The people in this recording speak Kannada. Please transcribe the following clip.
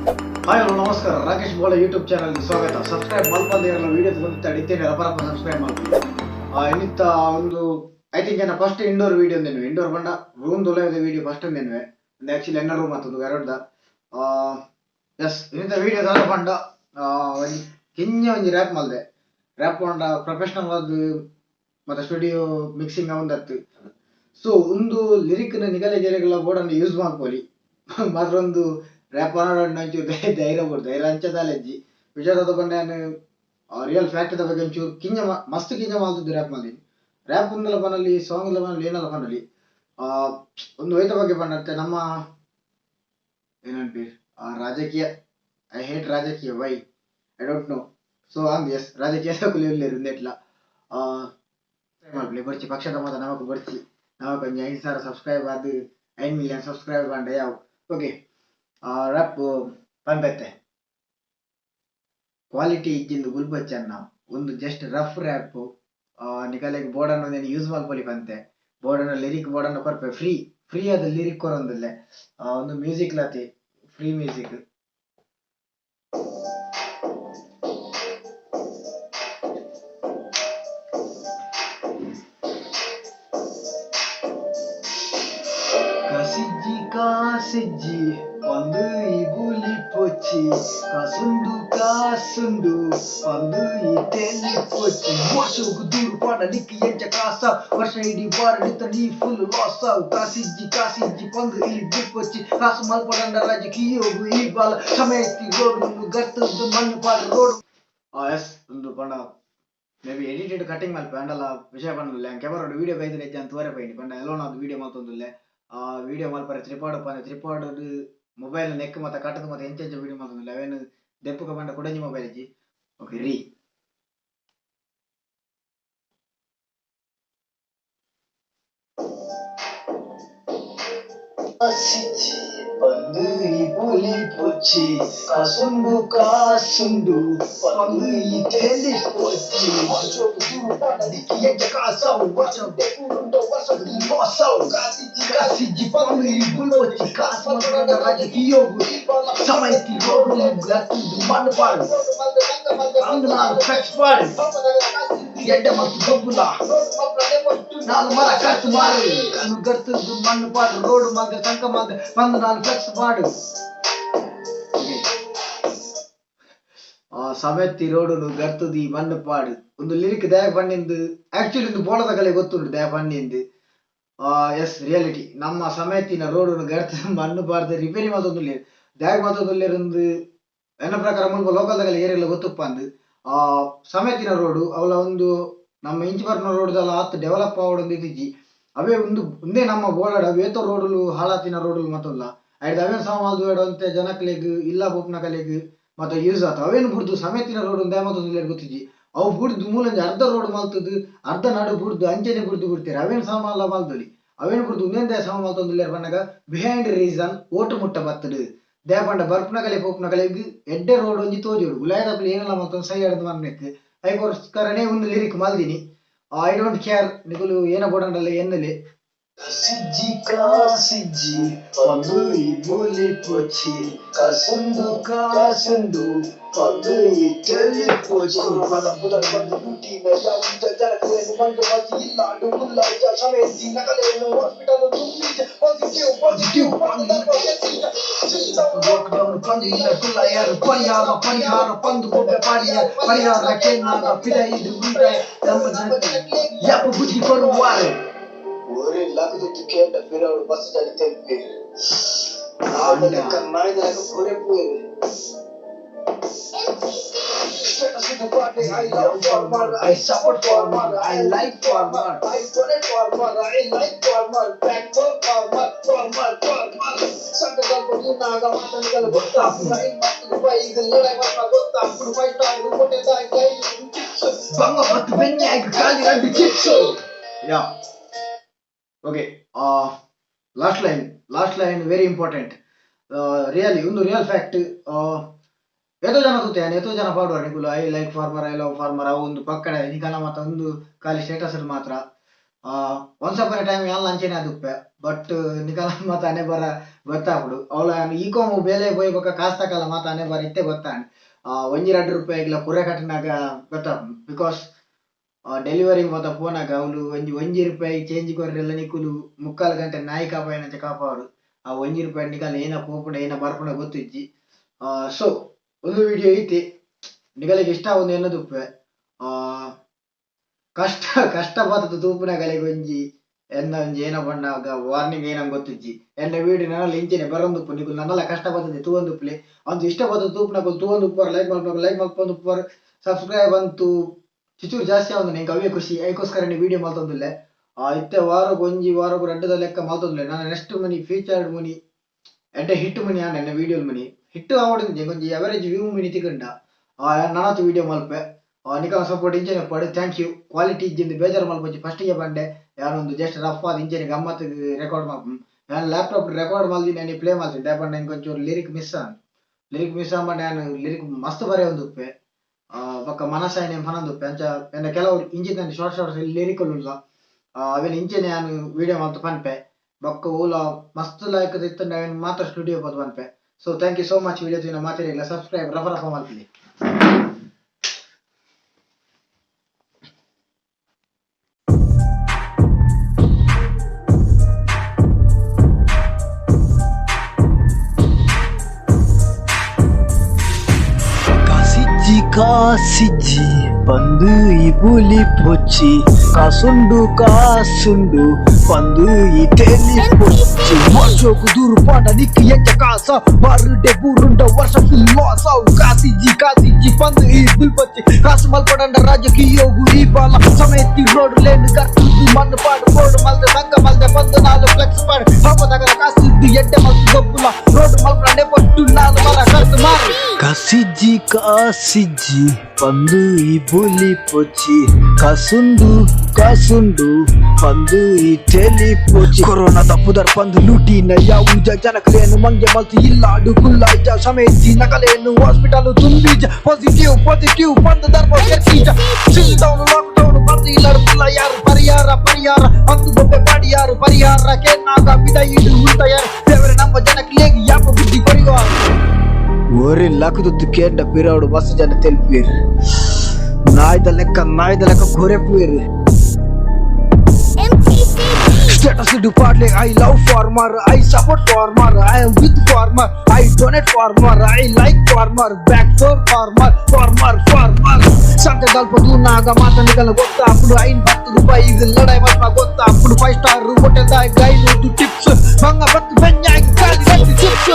ಹಾಯ್ ಹಲೋ ನಮಸ್ಕಾರ, ರಾಕೇಶ್ ಬೋಳ ಯೂಟ್ಯೂಬ್ ಚಾನಲ್ಗೆ ಸ್ವಾಗತ. ಸಬ್ಸ್ಕ್ರೈಬ್ ಮಾಡ್ಕೊಂಡು ವಿಡಿಯೋ ಬಂದು ಅಡಿತೇನೆ ರಬರಪ್ಪ ಸಬ್ಸ್ಕ್ರೈಬ್ ಮಾಡ್ತೀವಿ. ಇನ್ನಿತ್ತ ಒಂದು ಐ ಥಿಂಕ್ ಏನ ಫಸ್ಟ್ ಇಂಡೋರ್ ವಿಡಿಯೋ ಅಂದೇನು ಇಂಡೋರ್ ಬಂಡ ರೂಮ್ ದೊಲೆಯದ ವಿಡಿಯೋ ಫಸ್ಟ್ ಅಂದೇನುವೆ ಒಂದು ಆ್ಯಕ್ಚುಲಿ ಎನ್ನ ರೂಮ್ ಆತದು ಎರಡ್ದ ಎಸ್ ಇನ್ನಿತ್ತ ವಿಡಿಯೋ ದಾದ ಬಂಡ ಒಂದು ಹಿಂಗೆ ಒಂದು ರ್ಯಾಪ್ ಮಲ್ದೆ ರ್ಯಾಪ್ ಬಂಡ ಪ್ರೊಫೆಷನಲ್ ಆದ ಮತ್ತು ಸ್ಟುಡಿಯೋ ಮಿಕ್ಸಿಂಗ್ ಅವೊಂದತ್ತು. ಸೊ ಒಂದು ಲಿರಿಕ್ನ ನಿಗಲೆ ಗೆರೆಗಳ ಬೋರ್ಡನ್ನು ಯೂಸ್ ಮಾಡ್ಕೊಳ್ಳಿ ಮಾತ್ರ ಒಂದು ರ್ಯಾಪ್ ಒಂಚೂರು ಧೈರ್ಯ ಬೋದು ಧೈರ್ಯ ಅಂಚದಾಲೆಜ್ಜಿ ವಿಚಾರದ ಬಂಡೆ ನಾನು ರಿಯಲ್ ಫ್ಯಾಕ್ಟ್ ಬಗ್ಗೆ ಒಂಚೂರು ಕಿಂಜ ಮಸ್ತ್ ಕಿಂಜ ಮಾಡ್ತಿದ್ದು ರ್ಯಾಪ್ ಮಾಡಿ ರ್ಯಾಪ್ ಒಂದೆಲ್ಲ ಬನ್ನಲ್ಲಿ ಸಾಂಗ್ ಎಲ್ಲ ಬನ್ನಲ್ಲಿ ಏನೆಲ್ಲ ಬನ್ನಲ್ಲಿ ಒಂದು ವೈತ ಬಗ್ಗೆ ಬಂಡಂತೆ ನಮ್ಮ ಏನಂತೀವಿ ರಾಜಕೀಯ. ಐ ಹೇಟ್ ರಾಜಕೀಯ, why I don't know. So ಅಂದ್ ಎಸ್ ರಾಜಕೀಯ ಕುಲಿಯಲ್ಲೇರು ನೆಟ್ಲ ಮಾಡ್ಲಿ ಬರ್ಚಿ ಪಕ್ಷದ ಮತ ನಮಕ್ ಬರ್ಚಿ ನಮಕ್ ಒಂದು 5,000 ಸಬ್ಸ್ಕ್ರೈಬ್ ಅದು 5 ಮಿಲಿಯನ್ ಸಬ್ಸ್ಕ್ರೈಬ್ ಬಂಡ ಯಾವ ಓಕೆ ರ್ಯಾಪ್ ಪಂಪೆತ್ತೆ ಕ್ವಾಲಿಟಿ ಇಜ್ಜಿಂದು ಗುಲ್ಬಚ್ಚನ್ನ ಒಂದು ಜಸ್ಟ್ ರಫ್ ರ್ಯಾಪ್ ನಿಕಲೆಗೆ ಬೋರ್ಡನ್ನು నేను ಯೂಸ್ ಮಾಡ್ಕೊಳ್ಳಿ ಬಂತೆ ಬೋರ್ಡನ್ನು ಲಿರಿಕ್ ಬೋರ್ಡನ್ನು ಕೊರ್ಪೆ ಫ್ರೀ ಆದ ಲಿರಿಕ್ ಕೊರೊಂದಿಲ್ಲ ಒಂದು ಮ್ಯೂಸಿಕ್ ಲತಿ free music Kasiji kasiji pandu ibuli pochi kasundu pandu iteli pochi washu guduru pada nikki yencha kasa varsha idi bar ditani full loss kasiji pandu ibuli pochi kasu mal padanda rajakiyo ibal sameti road gattu mannu pad road yes undu panda maybe edited cutting ಮಲ್ಪ ಅಂಡಲ್ಲ ವಿಷಯ ಬಂದಿಲ್ಲ ಕ್ಯಾಮರಾ ವಿಡಿಯೋ ಬೈದ್ರೆ ಹೆಜ್ಜೆ ಅಂತ ತೋರೆ ಬೈನಿ ಬಂಡ ಎಲ್ಲೋ ನಾವು ವಿಡಿಯೋ ಮಾತೊಂದಿಲ್ಲ ವಿಡಿಯೋ ಮಲ್ಪರೆ ತ್ರಿಪಾಡ್ ಮೊಬೈಲ್ ನೆಕ್ ಮತ್ತೆ ಕಟ್ಟದು ಮತ್ತೆ ಎಂಚೆಂಚ ವಿಡಿಯೋ ಮಾತೊಂದಿಲ್ಲ ಅವೇನು ದೆಪ್ಪುಗ ಬಂಡ ಕೊಡಂಜಿ ಮೊಬೈಲ್ ಇಜ್ಜಿ ಓಕೆ ರೀ Kasiji pandu ibuli pochi kasundu pandu iteli pochi washu guduru pada nikki yencha kasa varsha losa kasiji pandu ibuli pochi kasu mal padanda rajakiyo ibal sameti road gattu mannu padu ಅಂದು ನಾನು ಫ್ಲೆಕ್ಸ್ ಮಾಡಿ ಎಡ್ಡೆ ಮತ್ತು ಗೊಬ್ಬುಲ ನಾನು ಮರ ಕಟ್ ಮಾಡಿ ಕಣ್ಣು ಗರ್ತದ್ದು ಮಣ್ಣು ಪಾಡು ರೋಡ್ ಮಗ ಸಂಕ ಮಗ ಬಂದು ನಾನು ಫ್ಲೆಕ್ಸ್ ಮಾಡು ಸಮೆತ್ತಿ ರೋಡು ಗರ್ತದಿ ಮಣ್ಣು ಪಾಡು ಒಂದು ಲಿರಿಕ್ ದಯ ಪಣ್ಣಿಂದು ಆಕ್ಚುಲಿ ಒಂದು ಬೋಳದ ಕಲೆ ಗೊತ್ತುಂಟು ದಯ ಪಣ್ಣಿಂದು ಎಸ್ ರಿಯಾಲಿಟಿ ನಮ್ಮ ಸಮೆತ್ತಿನ ರೋಡು ಗರ್ತದ ಮಣ್ಣು ಪಾಡ್ದು ರಿಪೇರಿ ಮಾತೊಂದು ದಯ ಮಾತೊಂದು ಎನ್ನ ಪ್ರಕಾರ ಮುಲ್ಪ ಲೋಕಲ್ದಾಗಲ್ಲ ಏರಿಯಲ್ಲ ಗೊತ್ತಪ್ಪ ಅಂದು ಸಮೇತಿನ ರೋಡು ಅವಳ ಒಂದು ನಮ್ಮ ಇಂಚಿಬರ್ನ ರೋಡ್ದಲ್ಲ ಆತು ಡೆವಲಪ್ ಆವಡೊಂದು ಇದ್ದಿಜ್ಜಿ ಅವೇ ಒಂದು ಒಂದೇ ನಮ್ಮ ಬೋಳಾಡ ಅವೇತೋ ರೋಡುಲು ಹಾಳಾತಿನ ರೋಡುಲು ಮತ್ತಲ್ಲ ಆಯ್ತು ಅವೇನು ಸಾಮಾಲ್ದು ಬೇಡಂತೆ ಜನಕ್ಲೆಗ್ ಇಲ್ಲ ಬೊಪ್ನ ಕಲೆಗ್ ಮತ್ತೆ ಯೂಸ್ ಆತ ಅವೇನು ಬುಡ್ದು ಸಮೇತಿನ ರೋಡ್ ಒಂದೇ ಮತ್ತೊಂದು ಗೊತ್ತಿಜ್ಜಿ ಅವು ಬುಡ್ದು ಮೂಲಂಜಿ ಅರ್ಧ ರೋಡ್ ಮಲ್ತದ್ದು ಅರ್ಧ ನಡು ಬುಡ್ದು ಅಂಚೆನೆ ಬುಡ್ದು ಬಿಡ್ತಾರೆ ಅವೇನು ಸಾಮಾನ್ಲ ಮಲ್ದೊಲಿ ಅವೇನು ಬುಡ್ದು ಒಂದೇ ಸಾಮ ಮಲ್ತೊಂದು ಬಂದಾಗ ಬಿಹೈಂಡ್ ರೀಸನ್ ಓಟು ಮುಟ್ಟ ಬತ್ತಡು ದೇಪಂಡ ಬರ್ಪನ ಕಲೆ ಪೋಪ್ನ ಕಲೆಗ್ ಎಡ್ಡೆ ರೋಡ್ ಒಂಜಿ ತೋಜೋಡು ಗುಲಾಯದಪ್ಪ ಏನೆಲ್ಲ ಮತ್ತೊಂದು ಸೈ ಆಡದು ಮನ್ನೆಕ್ ಐಕೋಸ್ಕರನೇ ಒಂದು ಲಿರಿಕ್ ಮಲ್ದಿನಿ ಐ ಡೋಂಟ್ ಕೇರ್ ನಿಗುಲು ಏನ ಬೋಡಂಡಲ್ಲ ಎನ್ನಲೆ Kasiji pandu ibuli pochi kasundu pandu iteli pochi pada budak bandu duty me jaunta jalakle mandu mati illa du mulla ja sameti nakale no hospital positive pandu lockdown pandu illa kulla yar parihara pandu gobbe parihara kenna pida idu gunda namma yapu buddi koruware Ore lagu tu kenda pira or bas jadi tempe. Anda kamai dah aku pure pure. I love farmer, I support farmer, I like farmer, I donate farmer, I like farmer, back for farmer. Santa gal pun naga mata gal botta. I matu bai gal ladai mata botta. Bai ta gu kote dai dai. Banga bat benya ag kali adi chipso. Yeah. Okay last line very important really ಒಂದು ರಿಯಲ್ ಫ್ಯಾಕ್ಟ್ ಎಷ್ಟೋ ಜನ ಗೊತ್ತೇನೆ ಎಷ್ಟೋ ಜನ ಪಾಡುವ ನಿಗುಲು I like farmer I love farmer ಅವು ಒಂದು ಪಕ್ಕಡೆ ನಿಕಲ ಮಾತ್ರ ಒಂದು ಖಾಲಿ ಸ್ಟೇಟಸ್ ಮಾತ್ರ ಒನ್ಸ್ ಅಪಾನ್ ಎ ಟೈಮ್ ಎಲ್ಲ ಅಂಚೆನೆ ಅದುಪ್ಪೆ ಬಟ್ ನಿಕಲ ಮಾತ ಅನೆ ಬರ ಗೊತ್ತಾಗ್ಬಿಡು ಅವಳ ಈಕೋಮು ಬೇಲೆ ಹೋಯ್ಬೇಕ ಕಾಸ್ ತಕಲ್ಲ ಮಾತ ಅನೆ ಬರ ಇತ್ತೆ ಗೊತ್ತಾಂಡ್ 1-2 ರೂಪಾಯಿ ಇಲ್ಲ ಪುರ ಕಟ್ಟನಾಗ ಗೊತ್ತಾಗ್ಬಿಡು ಬಿಕಾಸ್ ಡೆಲಿವರಿ ಮಾತ ಫೋನಾಗ ಅವಳು 1 ರೂಪಾಯಿ ಚೇಂಜ್ ಕೊರ್ರೆಲ್ಲ ನಿಕ್ಕುಲು 3/4 ಗಂಟೆ ನಾಯಿ ಕಾಪಾಯನಂಚ ಕಾಪಾಡು ಆ 1 ರೂಪಾಯಿ ನಿಕಲ ಏನ ಪೋಪುಂಡ ಏನ ಬರ್ಪುಂಡ ಗೊತ್ತಿಜ್ಜಿ ಸೊ ಒಂದು ವಿಡಿಯೋ ಐತಿ ನಿಗಲಿಗೆ ಇಷ್ಟ ಒಂದು ಎನ್ನದುಪ್ಪೆ ಕಷ್ಟ ಕಷ್ಟಪಟ್ಟು ತೂಪಿನ ಗಲೆಗೆ ಒಂಜಿ ಒಂಜಿ ಏನ ಬಣ್ಣಾಗ ವಾರ್ನಿಂಗ್ ಏನಂಗ್ ಗೊತ್ತಿಜ್ಜಿ ಎನ್ನ ವೀಡಿಯೋ ನನ್ನಲ್ಲಿ ಇಂಚಿನ ಬರಂದುಪ್ಪು ನಿಗುಲು ನನ್ನೆಲ್ಲ ಕಷ್ಟಪಟ್ಟದೆ ತೂವೊಂದುಪ್ಪಲೆ ಅಂದು ಇಷ್ಟಪಟ್ಟು ತೂಪಿನ ತೂವೊಂದುಪ್ಪರು ಲೈಕ್ ಮಲ್ಪೊಂದುಪ್ಪರು ಸಬ್ಸ್ಕ್ರೈಬ್ ಅಂತೂ ಚಿಚೂರು ಜಾಸ್ತಿ ಆವೊಂದು ನಿಂಗೆ ಅವೇ ಖುಷಿ ಅದಕ್ಕೋಸ್ಕರ ನೀ ವಿಡಿಯೋ ಮಲ್ತೊಂದುಲ್ಲೆ ಇತ್ತೆ ವಾರಗೂ 2 ಲೆಕ್ಕ ಮಲ್ತೊಂದುಲ್ಲೆ ನಾನು ನೆಕ್ಸ್ಟ್ ಮನಿ ಫೀಚರ್ಡ್ ಮನಿ ಎಡ್ಡೆ ಹಿಟ್ ಮನಿ ಆಂಡ ಎನ್ನ ವಿಡಿಯೋ ಮನಿ ಹಿಟ್ ಆವಡಿಂಜೆ ಕೊಂಚ ಎವರೇಜ್ ವ್ಯೂ ಮನಿ ತಿಕ್ಕಂಡ ನಾನತ್ತು ವಿಡಿಯೋ ಮಲ್ಪೆ ನಿಕಲ ಸಪೋರ್ಟ್ ಇಂಚನೆ ಪಡು ಥ್ಯಾಂಕ್ ಯು ಕ್ವಾಲಿಟಿ ಇಜ್ಜಿಂದು ಬೇಜಾರು ಮಲ್ಪೊಂಚಿ ಫಸ್ಟಿಗೆ ಬಂಡೆ ಯಾನೊಂದು ಜಸ್ಟ್ ರಫ್ ಆದ ಇಂಚನೆ ಗಮ್ಮತ್ ರೆಕಾರ್ಡ್ ಮಲ್ಪು ನಾನು ಲ್ಯಾಪ್ಟಾಪ್ ರೆಕಾರ್ಡ್ ಮಲ್ದಿ ನಾನು ಪ್ಲೇ ಮಾಡ್ತೀನಿ ದಾಪಂಡ ನಂಗೆ ಒಂಚೂರು ಲಿರಿಕ್ ಮಿಸ್ ಆಗ ನಾನು ಲಿರಿಕ್ ಮಸ್ತ್ ಬರೆಯೊಂದುಪ್ಪೆ ಬೊಕ್ಕ ಮನಸಾಯನೆ ಮನಂದುಪ್ಪೆ ಅಂಚ ಎನ್ನ ಕೆಲವು ಇಂಚಿನ ಶಾರ್ಟ್ ಲಿರಿಕ್ ಉಲ್ಲ ಅವೆಲ್ಲ ಇಂಚನೆ ನಾನು ವಿಡಿಯೋ ಮಲ್ತು ಪನ್ಪೆ ಬೊಕ್ಕ ಊಲ ಮಸ್ತ್ ಲಾಯ್ಕ್ ಇತ್ತು ಮಾತ್ರ ಸ್ಟುಡಿಯೋ ಬಂದು ಪನ್ಪೆ so thank you so much video ಮಾತಾಡಿಲ್ಲ ಸಬ್ಸ್ಕ್ರೈಬ್ ರಫ ಮಲ್ತೀನಿ ಕಾಸಿಜ್ಜಿ ಬಂದು ಈ ಬುಲಿ ಪೊಚ್ಚಿ ಕಾಸುಂಡು ಬಂದು ಈ ತೆಲಿ ಪೊಚ್ಚಿ ವರ್ಷೋಕು ದೂರು ಪಾಡ ನಿಕ್ಕು ಎಂಚ ಕಾಸ ಬಾರುಡೆ ಬೂರುಂಡ ವರ್ಷ ಫುಲ್ ಲಾಸ್ ಅವು ಕಾಸಿಜ್ಜಿ ಬಂದು ಈ ಬುಲ್ ಪೊಚ್ಚಿ ಕಾಸು ಮಲ್ಪಡಂಡ ರಾಜಕೀಯೋಗು ಈ ಬಾಲ ಸಮೇತಿ ರೋಡ್ ಲೇನು ಕರ್ತುದು ಮಣ್ಣು ಪಾಡು ಬೋರ್ಡು ಮಲ್ದೆ ಸಂಘ ಮಲ್ದೆ ಬಂದು ನಾಲು ಫ್ಲೆಕ್ಸ್ ಪಾಡು ಹಬ್ಬದಾಗ ಕಾಸಿದ್ದು ಎಡ್ಡೆ ಮಲ್ತು ಗೊಬ್ಬುಲ ರೋಡ್ ಮಲ್ಪಡೆ ಪಟ್ಟು ನಾನು ಮರ ಕರ್ತು ಮಾರು ಕಾಸಿಜ್ಜಿ ಬಂದು ಈ ಬುಲಿ ಪೊಚ್ಚಿ ಕಾಸುಂಡು ಬಂದು ಈ ತೆಲಿ ಪೊಚ್ಚಿ ಕೊರೋನಾದ ಪುದರ್ ಬಂದು ಲೂಟಿನ ಯಾವುಜ ಜನಕಲೇನು ಮಂಗೆ ಮಲ್ತಿ ಇಲ್ಲಾಡು ಕುಲ್ಲಾಯ್ಜ ಸಮೇತಿ ನಕಲೇನು ಹಾಸ್ಪಿಟಲ್ ತುಂಬಿಜ ಪಾಸಿಟಿವ್ ಬಂದು ಧರ್ಮ ಸೇರ್ಕೀಜ ಸಿಲ್ದವನು ಲಾಕ್ಡೌನ್ ಬಂದು ಇಲ್ಲಡುತ್ತಿಲ್ಲ ಯಾರು ಪರಿಹಾರ ಅಂದು ಬೊಬ್ಬೆ ಮಾಡಿ ಯಾರು ಪರಿಹಾರ ಕೇನಾಗ ಬಿಡ ಇಡು ಉಲ್ಟ ಯಾರು ದೇವರೇ ನಮ್ಮ ಜನಕಲೇಗಿ ಯಾಪ ಬುದ್ಧಿ ಕೊರಿಗೋ ಓರಿ ಲಕ್ಕದುತ್ತು ಕೇಂಡ ಪಿರಾಡು ಮಸ್ತ್ ಜನ ತೆಲ್ಪೀರ್ ನಾಯ್ದ ಲೆಕ್ಕ ಕೊರೆಪೀರ್ ಸ್ಟೇಟಸ್ ಇಡು ಪಾಡ್ಲೆ I love farmer I support farmer I am with farmer I donate farmer I like farmer back for farmer ಸಂತೆ ದಲ್ಪದು ನಾಗ ಮಾತನಿಗಲ್ಲ ಗೊತ್ತಾಪುಡು 50 ರೂಪಾಯಿ ಇದು ಲಡಾಯಿ ಮತ್ತ ಗೊತ್ತಾಪುಡು 5 ಸ್ಟಾರ್ ಹೋಟೆಲ್ ದಾಯ್ ಗೈನು ಟಿಪ್ಸ್ ಬಂಗ ಬತ್ತು ಬೆಂಜಾಗಿ ಕಾಲಿ ಚಿಪ್ಸ್